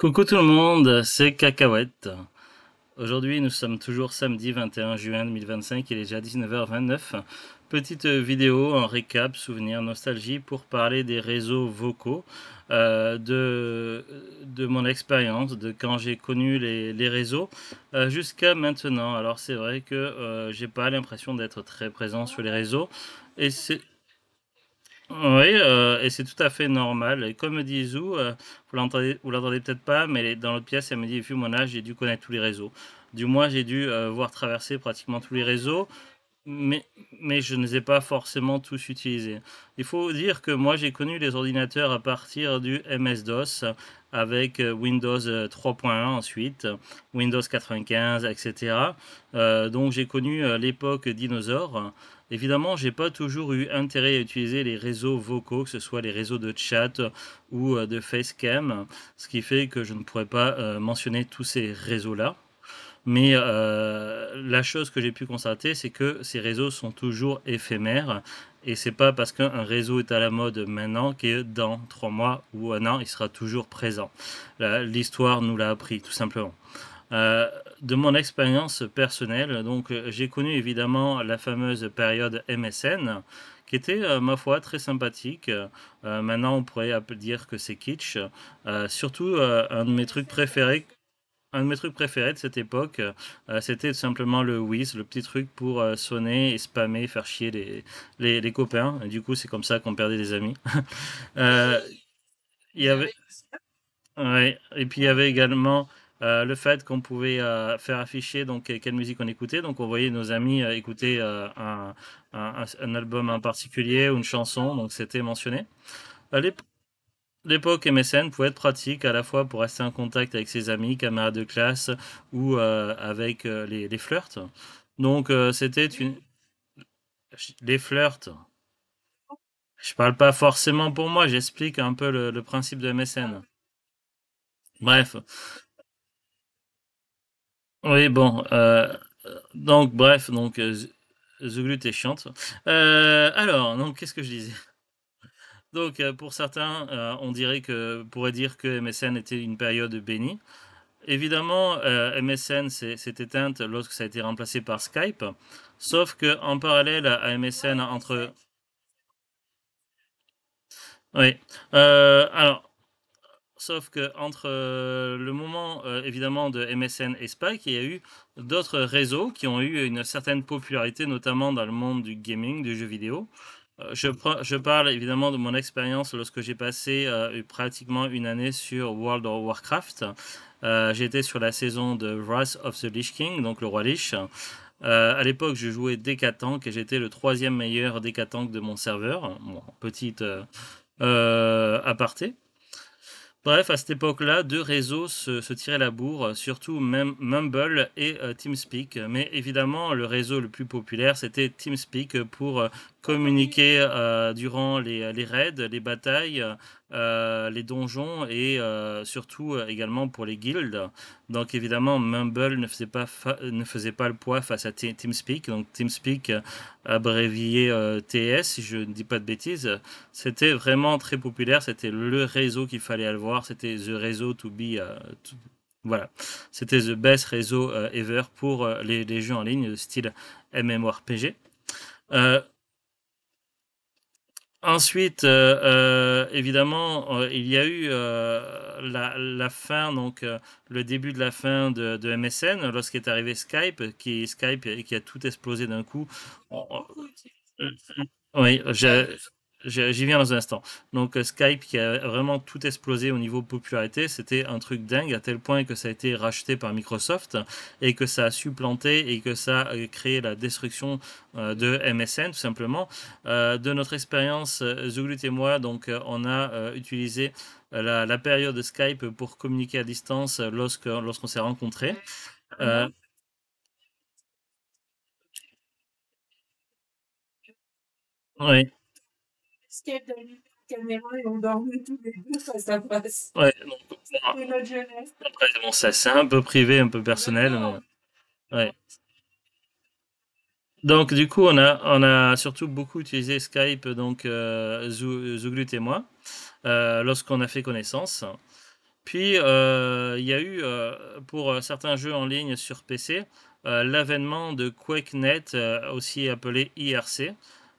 Coucou tout le monde, c'est Cacahuète. Aujourd'hui, nous sommes toujours samedi 21 juin 2025, il est déjà 19h29. Petite vidéo en récap, souvenir, nostalgie pour parler des réseaux vocaux, de mon expérience, de quand j'ai connu les réseaux jusqu'à maintenant. Alors c'est vrai que j'ai pas l'impression d'être très présent sur les réseaux et c'est oui, et c'est tout à fait normal. Et comme me dit Zou, vous l'entendez peut-être pas, mais dans l'autre pièce, elle me dit, vu mon âge, j'ai dû connaître tous les réseaux. Du moins, j'ai dû voir traverser pratiquement tous les réseaux, mais, mais je ne les ai pas forcément tous utilisés. Il faut dire que moi, j'ai connu les ordinateurs à partir du MS-DOS, avec Windows 3.1 ensuite, Windows 95, etc. Donc j'ai connu l'époque dinosaure. Évidemment, j'ai pas toujours eu intérêt à utiliser les réseaux vocaux, que ce soit les réseaux de chat ou de facecam, ce qui fait que je ne pourrais pas mentionner tous ces réseaux-là. Mais la chose que j'ai pu constater, c'est que ces réseaux sont toujours éphémères. Et c'est pas parce qu'un réseau est à la mode maintenant que dans 3 mois ou un an, il sera toujours présent. L'histoire nous l'a appris, tout simplement. Euh, de mon expérience personnelle, donc j'ai connu évidemment la fameuse période MSN, qui était, ma foi, très sympathique. Maintenant, on pourrait dire que c'est kitsch. Surtout, un de mes trucs préférés de cette époque, c'était tout simplement le Whiz, le petit truc pour sonner et spammer, faire chier les copains. Et du coup, c'est comme ça qu'on perdait des amis. Euh, il y avait, ouais. Et puis il y avait également le fait qu'on pouvait faire afficher donc quelle musique on écoutait. Donc on voyait nos amis écouter un album en particulier ou une chanson. Donc c'était mentionné. À l'époque, MSN pouvait être pratique à la fois pour rester en contact avec ses amis, camarades de classe ou avec les flirts. Donc c'était les flirts. Je parle pas forcément pour moi, j'explique un peu le principe de MSN. Bref, oui bon, donc bref, donc Zuglut est chiante. Alors, donc qu'est-ce que je disais? Donc pour certains, on dirait que pourrait dire que MSN était une période bénie. Évidemment, MSN s'est éteinte lorsque ça a été remplacé par Skype, sauf que en parallèle à MSN entre... Oui, alors, sauf que entre le moment évidemment de MSN et Spike, il y a eu d'autres réseaux qui ont eu une certaine popularité, notamment dans le monde du gaming, du jeu vidéo. Je parle évidemment de mon expérience lorsque j'ai passé pratiquement une année sur World of Warcraft. J'étais sur la saison de Wrath of the Lich King, donc le roi Lich. À l'époque, je jouais Decatank et j'étais le troisième meilleur Decatank de mon serveur. Bon, petite aparté. Bref, à cette époque-là, deux réseaux se tiraient la bourre, surtout même Mumble et TeamSpeak. Mais évidemment, le réseau le plus populaire, c'était TeamSpeak pour communiquer durant les raids, les batailles, les donjons et surtout également pour les guildes. Donc évidemment, Mumble ne faisait pas le poids face à TeamSpeak. Donc TeamSpeak, abrévié TS, si je ne dis pas de bêtises, c'était vraiment très populaire, c'était le réseau qu'il fallait aller voir, c'était the réseau to be, voilà, c'était the best réseau ever pour les jeux en ligne style MMORPG. Euh, Ensuite, évidemment, il y a eu la fin, donc le début de la fin de MSN, lorsqu'est arrivé Skype et qui a tout explosé d'un coup. Oui, j'y viens dans un instant. Donc Skype qui a vraiment tout explosé au niveau popularité, c'était un truc dingue à tel point que ça a été racheté par Microsoft et que ça a supplanté et que ça a créé la destruction de MSN tout simplement. De notre expérience, Zuglut et moi, donc on a utilisé la période de Skype pour communiquer à distance lorsqu'on s'est rencontrés. Euh, oui, ouais, donc, après, bon, ça c'est un peu privé, un peu personnel, mais ouais. Donc du coup, on a surtout beaucoup utilisé Skype, donc Zuglut et moi, lorsqu'on a fait connaissance. Puis il y a eu pour certains jeux en ligne sur PC l'avènement de QuakeNet, aussi appelé IRC,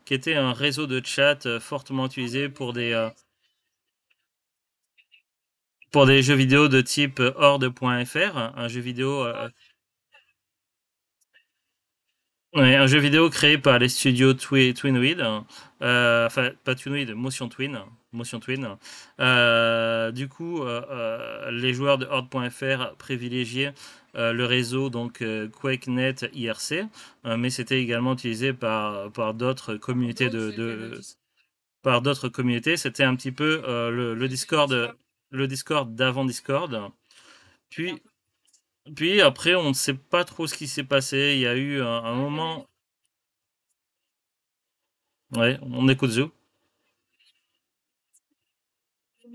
qui était un réseau de chat fortement utilisé pour des jeux vidéo de type Horde.fr, un jeu vidéo ouais, un jeu vidéo créé par les studios Twinweed, enfin pas Twinweed, Motion Twin. Du coup, les joueurs de Horde.fr privilégiaient le réseau donc QuakeNet IRC, mais c'était également utilisé par d'autres communautés par d'autres communautés. C'était un petit peu le Discord d'avant Discord. Puis puis après, on ne sait pas trop ce qui s'est passé. Il y a eu un moment. Ouais, on écoute Zou. Tu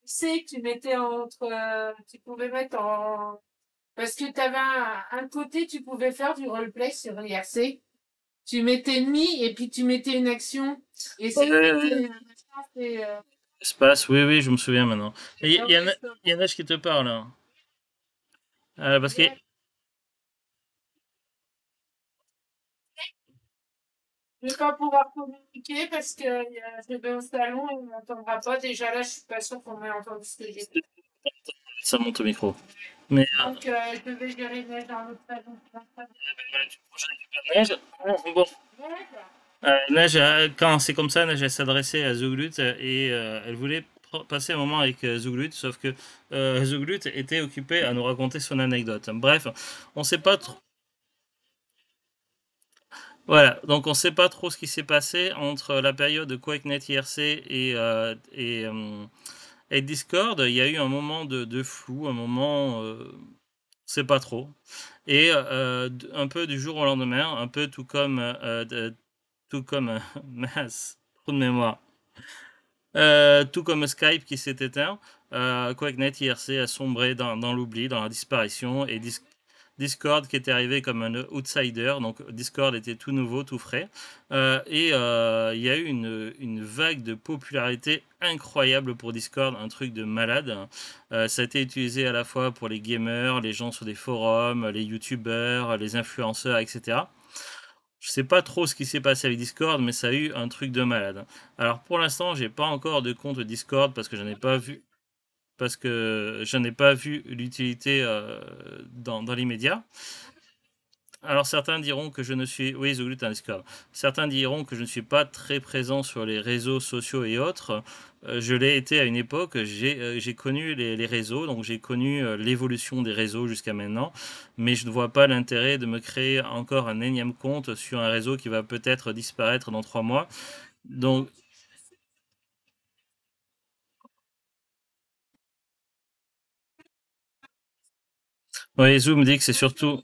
sais, tu mettais entre, tu pouvais mettre en, parce que tu avais un côté, tu pouvais faire du roleplay sur l'IRC. Tu mettais ennemi et puis tu mettais une action. Et Ouais, c'est, ouais, ouais. c'est, Espace, oui, oui, je me souviens maintenant. Et ah oui, il y en a qui te parle, hein. Parce que, ouais. Je vais pas pouvoir communiquer parce que je vais au salon et on m'entendra pas. Déjà là, je suis pas sûre qu'on m'ait entendu ce que j'ai dit. ça monte au micro. Mais Donc, je vais gérer neige dans l'autre salon. du prochain Neige, bon. Neige, quand c'est comme ça, Neige, elle s'adressait à Zuglut et elle voulait passer un moment avec Zuglut, sauf que Zuglut était occupé à nous raconter son anecdote. Bref, on sait pas trop. Voilà, donc on sait pas trop ce qui s'est passé entre la période de QuakeNet IRC et Discord. Il y a eu un moment de flou, un moment, c'est pas trop. Et un peu du jour au lendemain, un peu tout comme mince, trou de mémoire. Tout comme Skype qui s'est éteint, QuakeNet IRC a sombré dans l'oubli, dans la disparition, et Discord qui était arrivé comme un outsider, donc Discord était tout nouveau, tout frais, et il y a eu une vague de popularité incroyable pour Discord, un truc de malade. Ça a été utilisé à la fois pour les gamers, les gens sur des forums, les youtubeurs, les influenceurs, etc. Je sais pas trop ce qui s'est passé avec Discord, mais ça a eu un truc de malade. Alors pour l'instant, j'ai pas encore de compte Discord parce que j'en ai pas vu, parce que je n'ai pas vu l'utilité dans l'immédiat. Alors certains diront que je ne suis, oui, Zoulut un Discord. Certains diront que je ne suis pas très présent sur les réseaux sociaux et autres. Je l'ai été à une époque. J'ai connu les réseaux, donc j'ai connu l'évolution des réseaux jusqu'à maintenant. Mais je ne vois pas l'intérêt de me créer encore un énième compte sur un réseau qui va peut-être disparaître dans 3 mois. Donc, oui, Zoom dit que c'est surtout,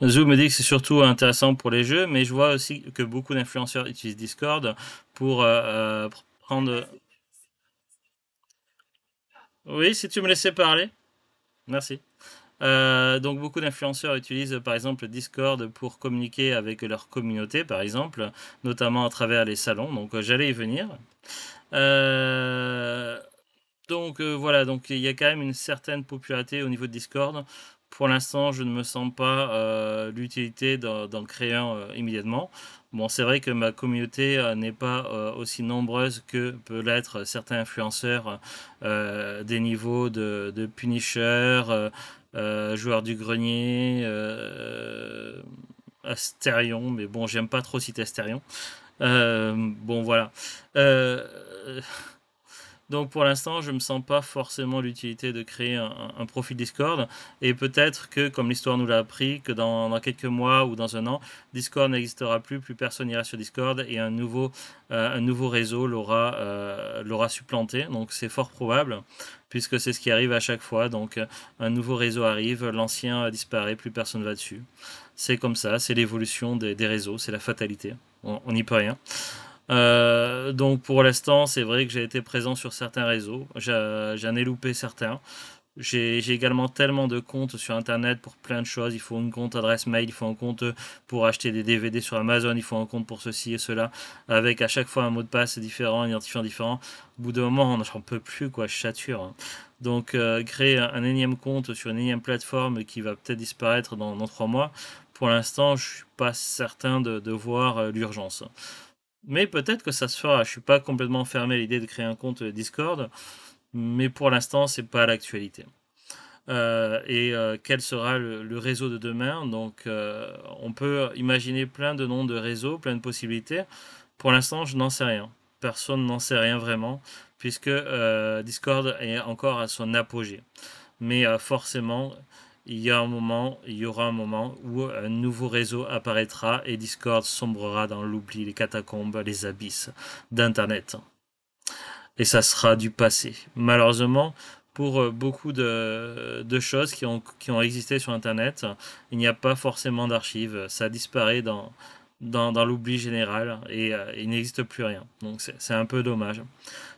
Zoom me dit que c'est surtout intéressant pour les jeux, mais je vois aussi que beaucoup d'influenceurs utilisent Discord pour prendre. Oui, si tu me laissais parler. Merci. Donc beaucoup d'influenceurs utilisent par exemple Discord pour communiquer avec leur communauté, par exemple, notamment à travers les salons. Donc j'allais y venir. Euh, donc voilà, donc il y a quand même une certaine popularité au niveau de Discord. Pour l'instant, je ne me sens pas l'utilité d'en créer un immédiatement. Bon, c'est vrai que ma communauté n'est pas aussi nombreuse que peut l'être certains influenceurs des niveaux de Punisher, joueur du grenier, Asterion, mais bon, j'aime pas trop citer Asterion. Bon, voilà. Euh, donc pour l'instant, je ne me sens pas forcément l'utilité de créer un profil Discord. Et peut-être que, comme l'histoire nous l'a appris, que dans quelques mois ou dans un an, Discord n'existera plus, plus personne n'ira sur Discord et un nouveau réseau l'aura supplanté. Donc c'est fort probable, puisque c'est ce qui arrive à chaque fois. Donc un nouveau réseau arrive, l'ancien disparaît, plus personne ne va dessus. C'est comme ça, c'est l'évolution des réseaux, c'est la fatalité. On n'y peut rien. Donc pour l'instant, c'est vrai que j'ai été présent sur certains réseaux. J'en ai loupé certains. J'ai également tellement de comptes sur Internet pour plein de choses. Il faut un compte adresse mail, il faut un compte pour acheter des DVD sur Amazon, il faut un compte pour ceci et cela, avec à chaque fois un mot de passe différent, un identifiant différent. Au bout d'un moment, on n'en peut plus, quoi, je sature, hein. Donc, créer un énième compte sur une énième plateforme qui va peut-être disparaître dans 3 mois, pour l'instant, je suis pas certain de voir l'urgence. Mais peut-être que ça se fera. Je suis pas complètement fermé à l'idée de créer un compte Discord, mais pour l'instant, c'est pas l'actualité. Quel sera le réseau de demain? Donc, on peut imaginer plein de noms de réseaux, plein de possibilités. Pour l'instant, je n'en sais rien. Personne n'en sait rien vraiment, puisque Discord est encore à son apogée. Mais forcément, il y aura un moment où un nouveau réseau apparaîtra et Discord sombrera dans l'oubli, les catacombes, les abysses d'Internet. Et ça sera du passé. Malheureusement, pour beaucoup de choses qui ont existé sur Internet, il n'y a pas forcément d'archives. Ça disparaît dans l'oubli général et il n'existe plus rien. Donc c'est un peu dommage.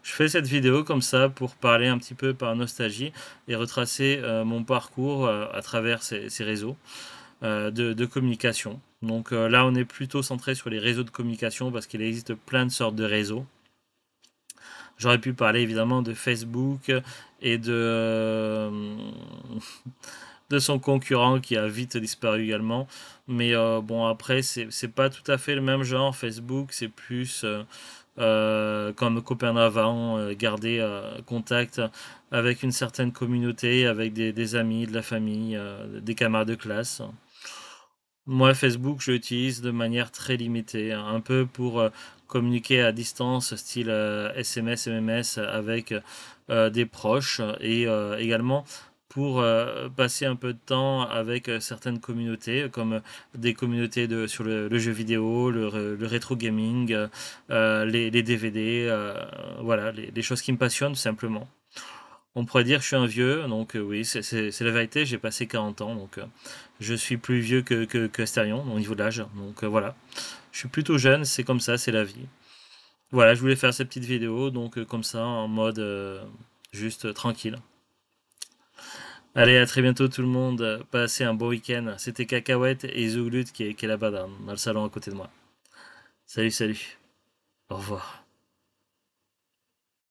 Je fais cette vidéo comme ça pour parler un petit peu par nostalgie et retracer mon parcours à travers ces réseaux de communication. Donc là, on est plutôt centré sur les réseaux de communication parce qu'il existe plein de sortes de réseaux. J'aurais pu parler évidemment de Facebook et de son concurrent qui a vite disparu également. Mais bon, après, c'est pas tout à fait le même genre. Facebook, c'est plus comme copain d'avant, garder contact avec une certaine communauté, avec des amis, de la famille, des camarades de classe. Moi, Facebook, je l'utilise de manière très limitée, hein, un peu pour communiquer à distance, style SMS, MMS, avec des proches, et également pour passer un peu de temps avec certaines communautés, comme des communautés sur le jeu vidéo, le rétro gaming, les DVD, voilà, les choses qui me passionnent tout simplement. On pourrait dire que je suis un vieux, donc oui, c'est la vérité, j'ai passé 40 ans, donc je suis plus vieux que Astérion au niveau de l'âge, donc voilà. Je suis plutôt jeune, c'est comme ça, c'est la vie. Voilà, je voulais faire cette petite vidéo, donc comme ça, en mode juste tranquille. Allez, à très bientôt tout le monde, passez un beau week-end. C'était Cacahuète et Zouglut qui est là-bas dans le salon à côté de moi. Salut, salut. Au revoir.